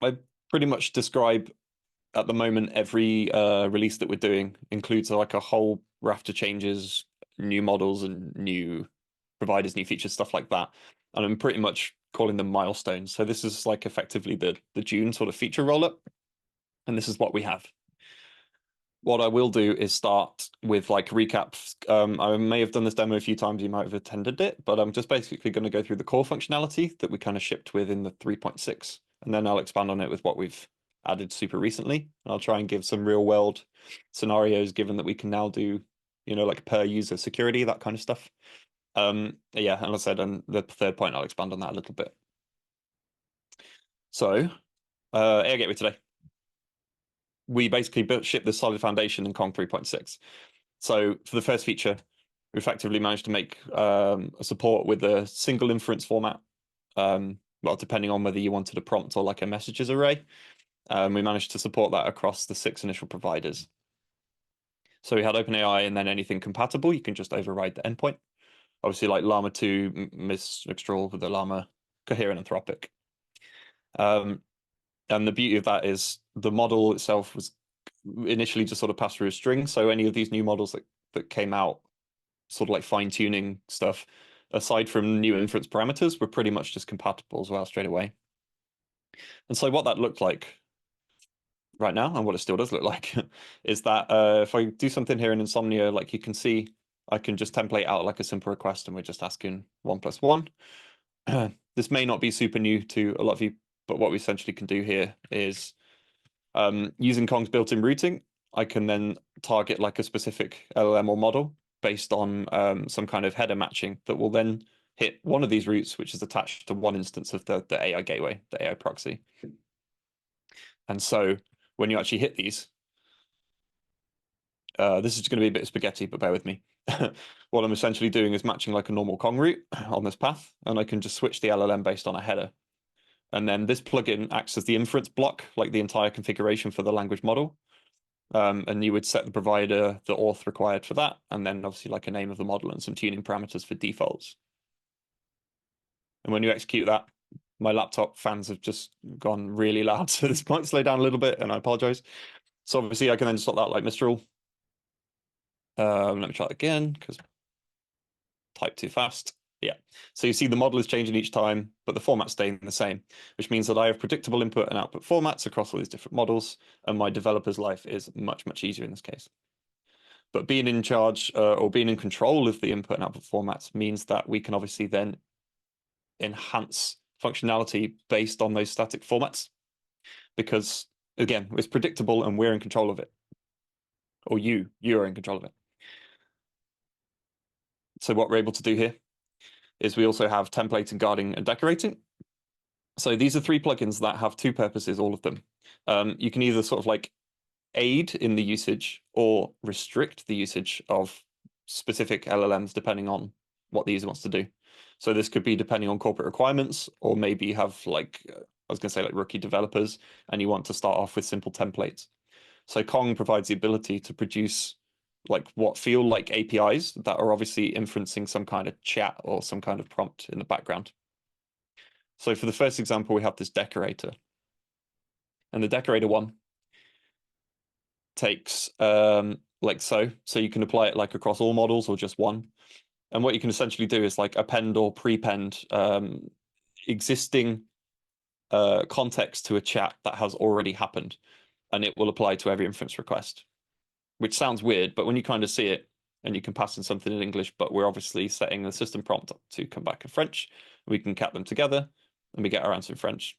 I pretty much describe at the moment every release that we're doing includes like a whole raft of changes, new models and new providers, new features, stuff like that. And I'm pretty much calling them milestones. So this is like effectively the June sort of feature rollup, and this is what we have. What I will do is start with like recaps. I may have done this demo a few times, you might have attended it, but I'm just basically going to go through the core functionality that we kind of shipped with in the 3.6, and then I'll expand on it with what we've added super recently. And I'll try and give some real world scenarios, given that we can now do, like per user security, that kind of stuff. Yeah, and as I said, and the third point, I'll expand on that a little bit. So, AI Gateway today. We basically shipped the solid foundation in Kong 3.6. So for the first feature, we effectively managed to make a support with a single inference format. Well, depending on whether you wanted a prompt or like a messages array. We managed to support that across the 6 initial providers. So we had OpenAI and then anything compatible, you can just override the endpoint. Obviously, like Llama 2, Mistral with the Llama, Coherent, Anthropic. And the beauty of that is the model itself was initially just sort of passed through a string. So any of these new models that came out, sort of like fine-tuning stuff, aside from new inference parameters, were pretty much just compatible as well straight away. And so what that looked like right now, and what it still does look like, is that if I do something here in Insomnia, like you can see, I can just template out like a simple request, and we're just asking 1 + 1. This may not be super new to a lot of you, but what we essentially can do here is using Kong's built-in routing, I can then target like a specific LLM or model based on some kind of header matching that will then hit one of these routes, which is attached to one instance of the AI gateway, the AI proxy. And so when you actually hit these, this is going to be a bit of spaghetti, but bear with me. What I'm essentially doing is matching like a normal Kong route on this path, and I can just switch the LLM based on a header. And then this plugin acts as the inference block, like the entire configuration for the language model. And you would set the provider, the auth required for that, and then obviously like a name of the model and some tuning parameters for defaults. And when you execute that, my laptop fans have just gone really loud, so this might slow down a little bit, and I apologize. So obviously I can then stop that like Mistral. Let me try it again, because type too fast. Yeah. So you see the model is changing each time, but the format's staying the same, which means that I have predictable input and output formats across all these different models, and my developer's life is much, much easier in this case. But being in charge or being in control of the input and output formats means that we can obviously then enhance functionality based on those static formats, because again, it's predictable and we're in control of it, or you are in control of it. So what we're able to do here is we also have templating, guarding, and decorating. So these are 3 plugins that have 2 purposes, all of them. You can either sort of like aid in the usage or restrict the usage of specific LLMs depending on what the user wants to do. So this could be depending on corporate requirements, or maybe you have like, I was going to say like rookie developers, and you want to start off with simple templates. So Kong provides the ability to produce like what feel like APIs that are obviously inferencing some kind of chat or some kind of prompt in the background. So for the first example, we have this decorator. And the decorator one takes like so. So you can apply it like across all models or just one. And what you can essentially do is like append or prepend existing context to a chat that has already happened. And it will apply to every inference request, which sounds weird, but when you kind of see it and you can pass in something in English, but we're obviously setting the system prompt to come back in French, we can cap them together and we get our answer in French.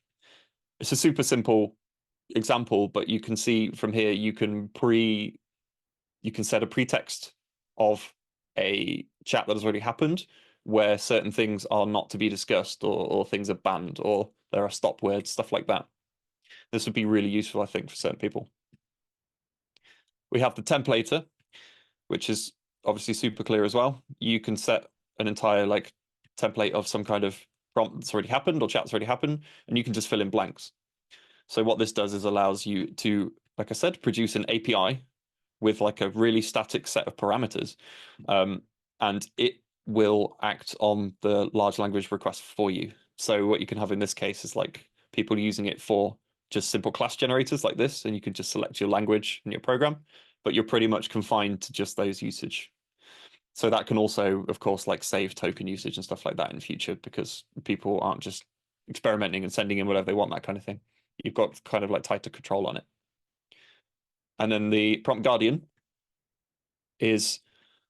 It's a super simple example, but you can see from here, you can set a pretext of a chat that has already happened where certain things are not to be discussed, or things are banned, or there are stop words, stuff like that. This would be really useful, I think, for certain people. We have the templator, which is obviously super clear as well. You can set an entire like template of some kind of prompt that's already happened or chat that's already happened, and you can just fill in blanks. So what this does is allows you to, like I said, produce an API with like a really static set of parameters, and it will act on the large language request for you. So what you can have in this case is like people using it for just simple class generators like this, and you can just select your language in your program, but you're pretty much confined to just those usage. So that can also, of course, like save token usage and stuff like that in future, because people aren't just experimenting and sending in whatever they want, that kind of thing. You've got kind of like tighter control on it. And then the prompt guardian is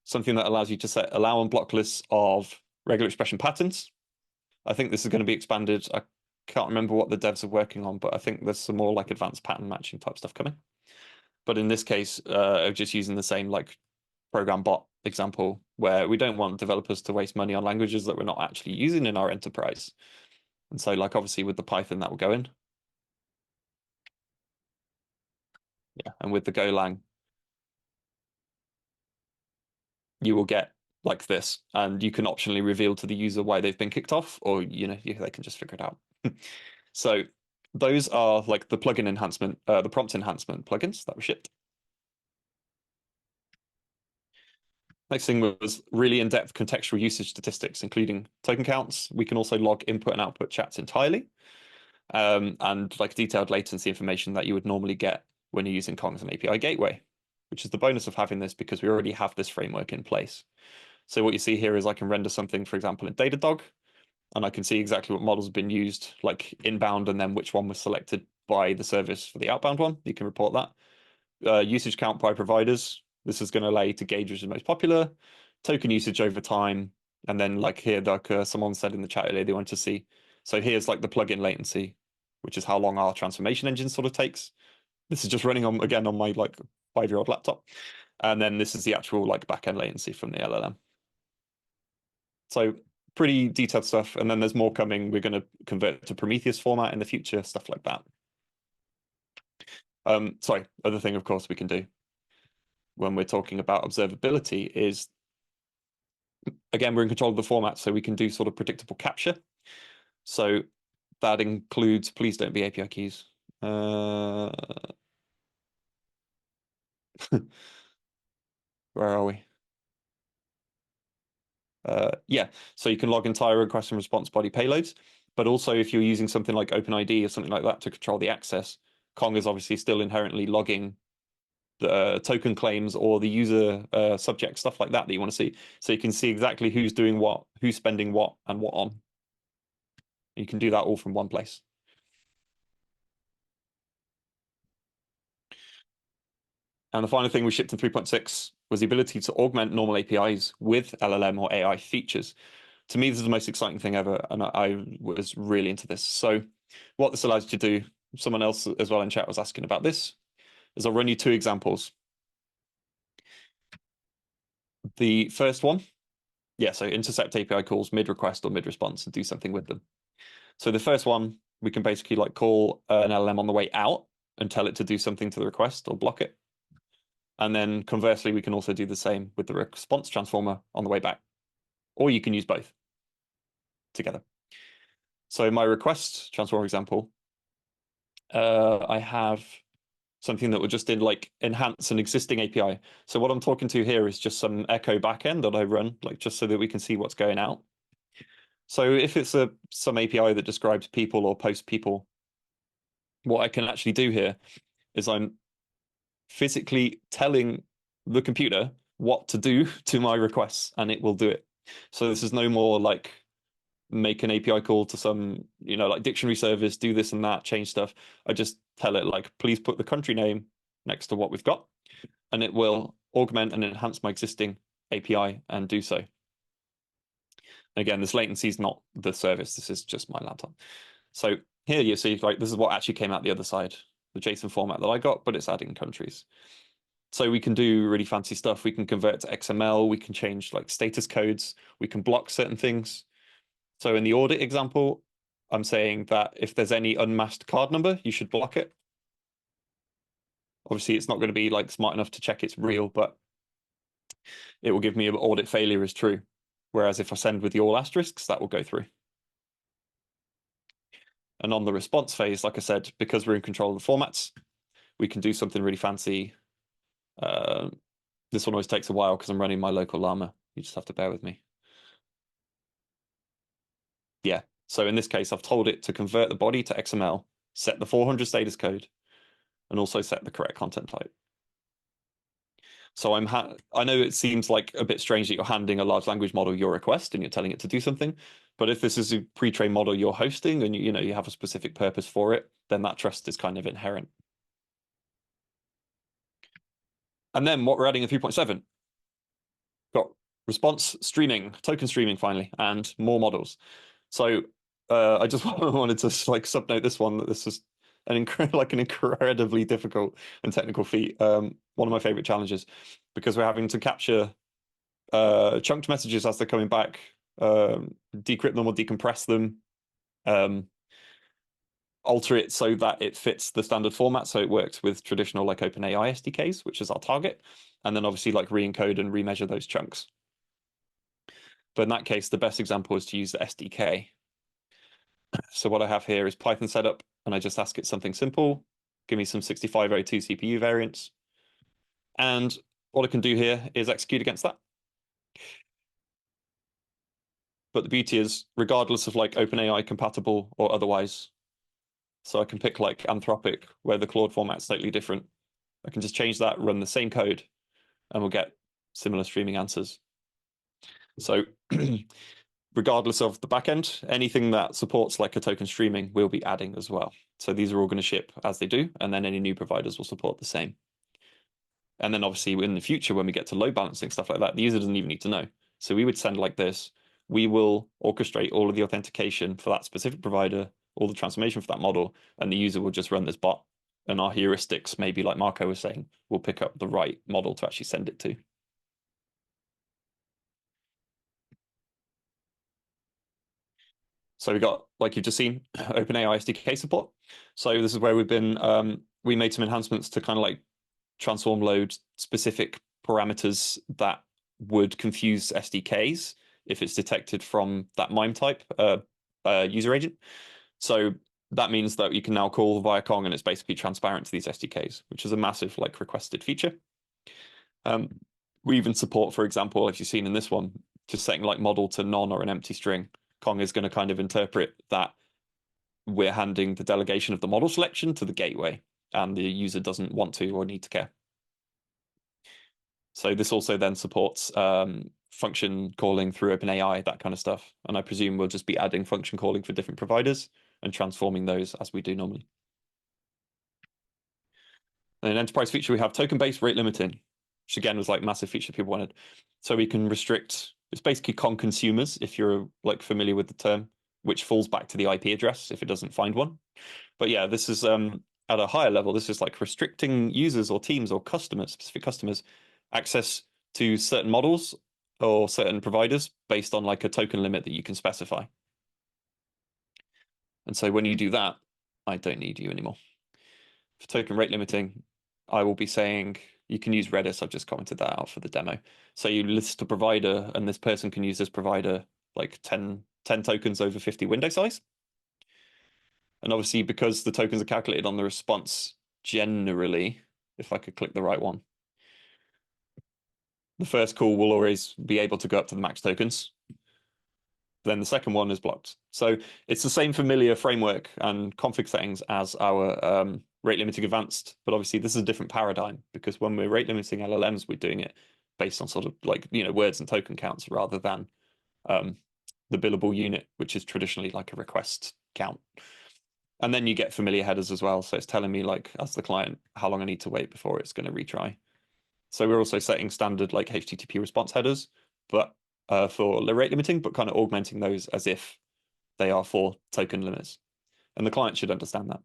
something that allows you to set allow on block lists of regular expression patterns. I think this is going to be expanded. I can't remember what the devs are working on, but I think there's some more like advanced pattern matching type stuff coming. But in this case, I'm just using the same like program bot example where we don't want developers to waste money on languages that we're not actually using in our enterprise. And so like obviously with the Python that will go in. Yeah, and with the Golang, you will get like this, and you can optionally reveal to the user why they've been kicked off, or they can just figure it out. So those are like the plugin enhancement, the prompt enhancement plugins that were shipped. Next thing was really in-depth contextual usage statistics, including token counts. We can also log input and output chats entirely, and like detailed latency information that you would normally get when you're using Kong as an API gateway, which is the bonus of having this because we already have this framework in place. So what you see here is I can render something, for example, in Datadog, and I can see exactly what models have been used, like inbound, and then which one was selected by the service for the outbound one. You can report that. Usage count by providers. This is going to allow you to gauge which is most popular, token usage over time, and then like here, like someone said in the chat earlier, they want to see. So here's like the plugin latency, which is how long our transformation engine sort of takes. This is just running on again on my like 5-year-old laptop, and then this is the actual like backend latency from the LLM. So pretty detailed stuff, and then there's more coming. We're going to convert to Prometheus format in the future, stuff like that. Sorry, other thing, of course, we can do when we're talking about observability is, again, we're in control of the format, so we can do sort of predictable capture. So that includes, please don't be API keys. Where are we? Yeah, so you can log entire request and response body payloads, but also if you're using something like OpenID or something like that to control the access, Kong is obviously still inherently logging the token claims or the user subject, stuff like that you want to see. So you can see exactly who's doing what, who's spending what, and what on. You can do that all from one place. And the final thing we shipped in 3.6 was the ability to augment normal APIs with LLM or AI features. To me, this is the most exciting thing ever, and I was really into this. So what this allows you to do, someone else as well in chat was asking about this, is I'll run you 2 examples. The first one, yeah, so intercept API calls mid-request or mid-response and do something with them. So the first one, we can basically like call an LLM on the way out and tell it to do something to the request or block it. And then conversely, we can also do the same with the response transformer on the way back. Or you can use both together. So in my request transformer example, I have something that will just like enhance an existing API. So what I'm talking to here is just some echo backend that I run, like just so that we can see what's going out. So if it's some API that describes people or post people, what I can actually do here is I'm physically telling the computer what to do to my requests, and it will do it. So this is no more like make an API call to some, like dictionary service, do this and that, change stuff. I just tell it like, please put the country name next to what we've got, and it will augment and enhance my existing API and do so. Again, this latency is not the service. This is just my laptop. So here you see, like, this is what actually came out the other side, the JSON format that I got, but it's adding countries. So we can do really fancy stuff. We can convert to XML. We can change like status codes. We can block certain things. So in the audit example, I'm saying that if there's any unmasked card number, you should block it. Obviously, it's not going to be like smart enough to check it's real, but it will give me an audit failure is true. Whereas if I send with the all asterisks, that will go through. And on the response phase, like I said, because we're in control of the formats, we can do something really fancy. This one always takes a while because I'm running my local llama. You just have to bear with me. Yeah. So in this case, I've told it to convert the body to XML set the 400 status code, and also set the correct content type. So I know it seems like a bit strange that you're handing a large language model your request and you're telling it to do something, but if this is a pre-trained model you're hosting and you have a specific purpose for it, then that trust is kind of inherent. And then what we're adding in 3.7, got response streaming, token streaming finally, and more models. So I just wanted to like subnote this one, that this is an incredibly difficult and technical feat. One of my favorite challenges, because we're having to capture chunked messages as they're coming back, decrypt them or decompress them, alter it so that it fits the standard format, so it works with traditional like OpenAI SDKs, which is our target, and then obviously like re-encode and remeasure those chunks. But in that case, the best example is to use the SDK. So what I have here is Python setup, and I just ask it something simple. Give me some 6502 CPU variants. And what I can do here is execute against that. But the beauty is, regardless of like OpenAI compatible or otherwise, so I can pick like Anthropic, where the Claude format's slightly different. I can just change that, run the same code, and we'll get similar streaming answers. So regardless of the backend, anything that supports like a token streaming we'll be adding as well. So these are all going to ship as they do, and then any new providers will support the same. And then obviously in the future, when we get to load balancing, stuff like that, the user doesn't even need to know. So we would send like this. We will orchestrate all of the authentication for that specific provider, all the transformation for that model, and the user will just run this bot. And our heuristics, maybe like Marco was saying, will pick up the right model to actually send it to. So we got, like you've just seen, OpenAI SDK support. So this is where we've been, we made some enhancements to kind of like transform load specific parameters that would confuse SDKs if it's detected from that MIME type user agent. So that means that you can now call via Kong, and it's basically transparent to these SDKs, which is a massive like requested feature. We even support, for example, if you've seen in this one, just setting like model to none or an empty string. Kong is going to kind of interpret that we're handing the delegation of the model selection to the gateway, and the user doesn't want to or need to care. So this also then supports function calling through OpenAI, that kind of stuff. And I presume we'll just be adding function calling for different providers and transforming those as we do normally. And in enterprise feature, we have token-based rate limiting, which again was like massive feature people wanted. So we can restrict, it's basically Kong consumers, if you're like familiar with the term, which falls back to the IP address if it doesn't find one. But yeah, this is at a higher level, this is like restricting users or teams or customers, specific customers, access to certain models or certain providers based on like a token limit that you can specify. And so when you do that, I don't need you anymore. For token rate limiting, I will be saying you can use Redis. I've just commented that out for the demo. So you list a provider, and this person can use this provider like 10 tokens over 50 window size. And obviously, because the tokens are calculated on the response generally, if I could click the right one, the first call will always be able to go up to the max tokens. Then the second one is blocked. So it's the same familiar framework and config settings as our rate limiting advanced, but obviously this is a different paradigm, because when we're rate limiting LLMs, we're doing it based on sort of like, words and token counts rather than the billable unit, which is traditionally like a request count. And then you get familiar headers as well. So it's telling me like, as the client, how long I need to wait before it's going to retry. So we're also setting standard like HTTP response headers, but for rate limiting, but kind of augmenting those as if they are for token limits. And the client should understand that.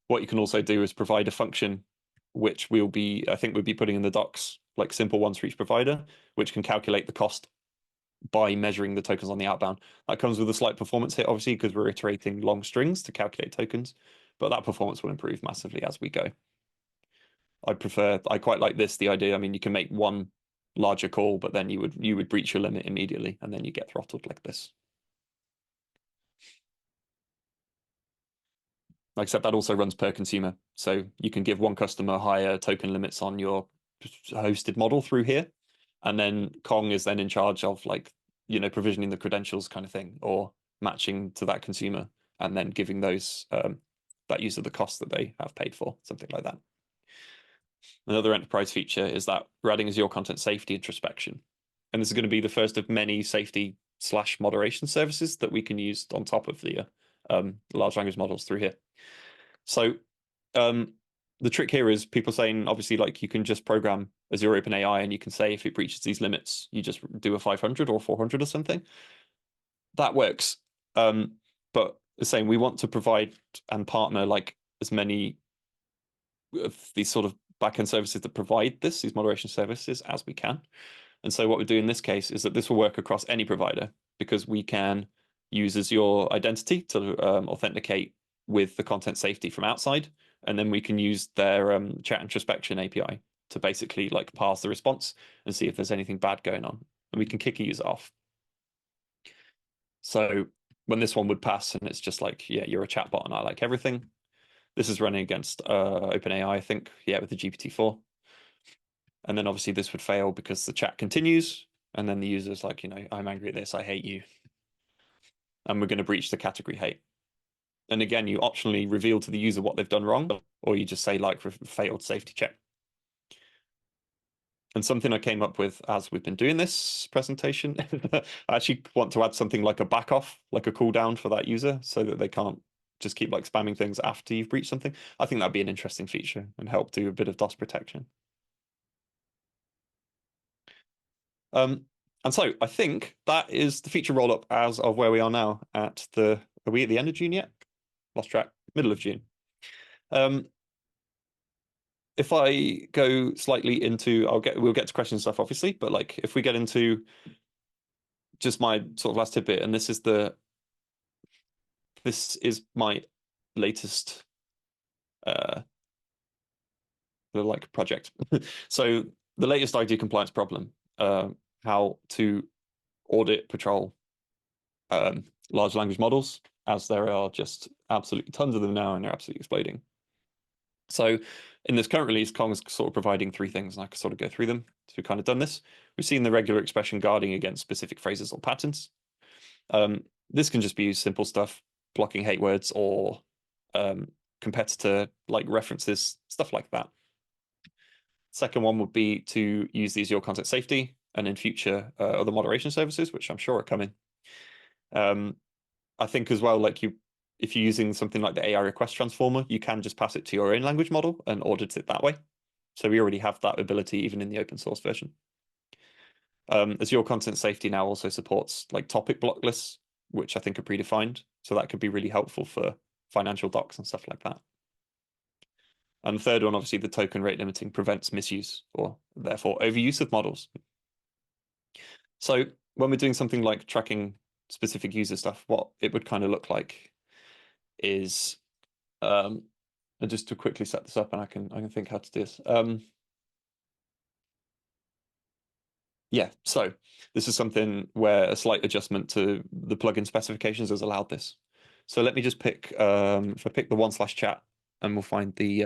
What you can also do is provide a function, which we'll be, I think we'll be putting in the docs, like simple ones for each provider, which can calculate the cost by measuring the tokens on the outbound. That comes with a slight performance hit, obviously, because we're iterating long strings to calculate tokens, but that performance will improve massively as we go. I quite like this, the idea. I mean, you can make one larger call, but then you would breach your limit immediately, and then you get throttled like this. Like I said, that also runs per consumer. So you can give one customer higher token limits on your hosted model through here. And then Kong is then in charge of like, provisioning the credentials kind of thing, or matching to that consumer. and then giving those that user the cost that they have paid for, something like that. Another enterprise feature is that we're adding Azure Content Safety introspection. And this is going to be the first of many safety/moderation services that we can use on top of the large language models through here. So the trick here is people saying, obviously, like you can just program Azure OpenAI and you can say if it breaches these limits, you just do a 500 or 400 or something. That works. But the same, we want to provide and partner like as many of these sort of backend services that provide these moderation services as we can. And so what we do in this case is that this will work across any provider because we can use Azure identity to authenticate with the content safety from outside. And then we can use their chat introspection API to basically like parse the response and see if there's anything bad going on. And we can kick a user off. So when this one would pass and it's just like, yeah, you're a chatbot and I like everything. This is running against OpenAI, I think, yeah, with the GPT-4. And then obviously this would fail because the chat continues. And then the user's like, I'm angry at this, I hate you. And we're going to breach the category hate. And again, you optionally reveal to the user what they've done wrong, or you just say like failed safety check. And something I came up with as we've been doing this presentation, I actually want to add something like a back off, like a cooldown for that user so that they can't just keep like spamming things after you've breached something. I think that'd be an interesting feature and help do a bit of DOS protection. And so I think that is the feature roll-up as of where we are now at are we at the end of June yet? Lost track, middle of June. If I go slightly into, we'll get to question stuff obviously, but like if we get into just my sort of last tidbit, and this is my latest like project. So the latest ID compliance problem, how to audit patrol large language models, as there are just absolutely tons of them now and they're absolutely exploding. So in this current release, Kong's sort of providing three things, and I can sort of go through them. So we've kind of done this. We've seen the regular expression guarding against specific phrases or patterns. This can just be simple stuff, blocking hate words or competitor like references, stuff like that. Second one would be to use these Azure Content Safety and in future other moderation services, which I'm sure are coming. I think as well, like if you're using something like the AI request transformer, you can just pass it to your own language model and audit it that way. So we already have that ability even in the open source version. Azure Content Safety now also supports like topic block lists, which I think are predefined. So that could be really helpful for financial docs and stuff like that. And the third one, obviously, the token rate limiting prevents misuse or therefore overuse of models. So when we're doing something like tracking specific user stuff, what it would kind of look like is, and just to quickly set this up, and I can think how to do this. Yeah, so this is something where a slight adjustment to the plugin specifications has allowed this. So let me just pick, if I pick the one/chat, and we'll find the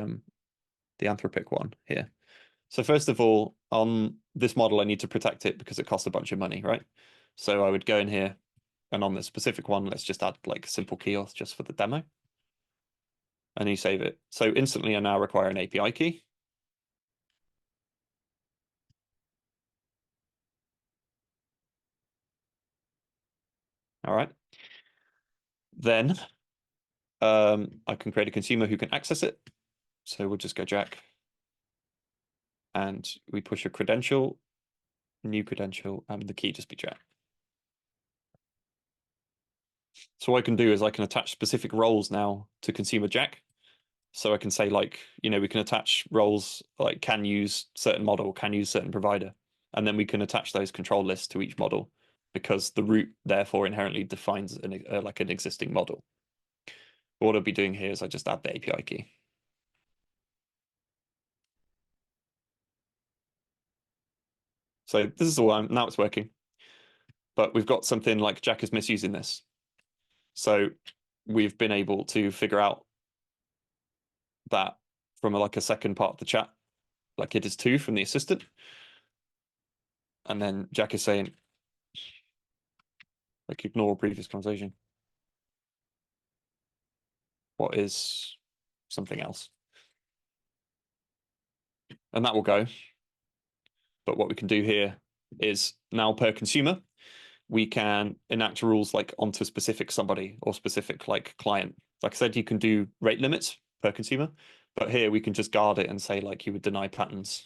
Anthropic one here. So first of all, on this model, I need to protect it because it costs a bunch of money, right? So I would go in here, and on this specific one, let's just add like a simple key auth just for the demo. And you save it. So instantly I now require an API key. All right. Then I can create a consumer who can access it. So we'll just go Jack. And we push a credential, new credential, and the key just be Jack. So what I can do is I can attach specific roles now to consumer Jack. So I can say like, we can attach roles like can use certain model, can use certain provider. And then we can attach those control lists to each model because the root therefore inherently defines like an existing model. What I'll be doing here is I just add the API key. So this is all now it's working. But we've got something like Jack is misusing this. So we've been able to figure out that from like a second part of the chat, like it is 2 from the assistant. And then Jack is saying, like, ignore previous conversation. what is something else. And that will go. But what we can do here is now per consumer, we can enact rules like onto specific somebody or specific like client. Like I said, you can do rate limits per consumer, but here we can just guard it and say like you would deny patterns.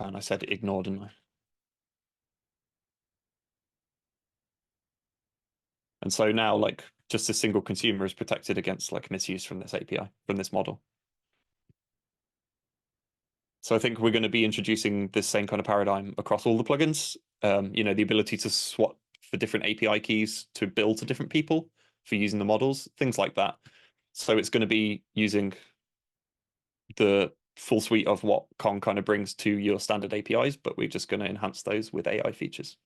And I said ignore, didn't I? And so now like just a single consumer is protected against like misuse from this API, from this model. So I think we're going to be introducing this same kind of paradigm across all the plugins. The ability to swap for different API keys to bill to different people for using the models, things like that. So it's going to be using the full suite of what Kong kind of brings to your standard APIs, but we're just going to enhance those with AI features.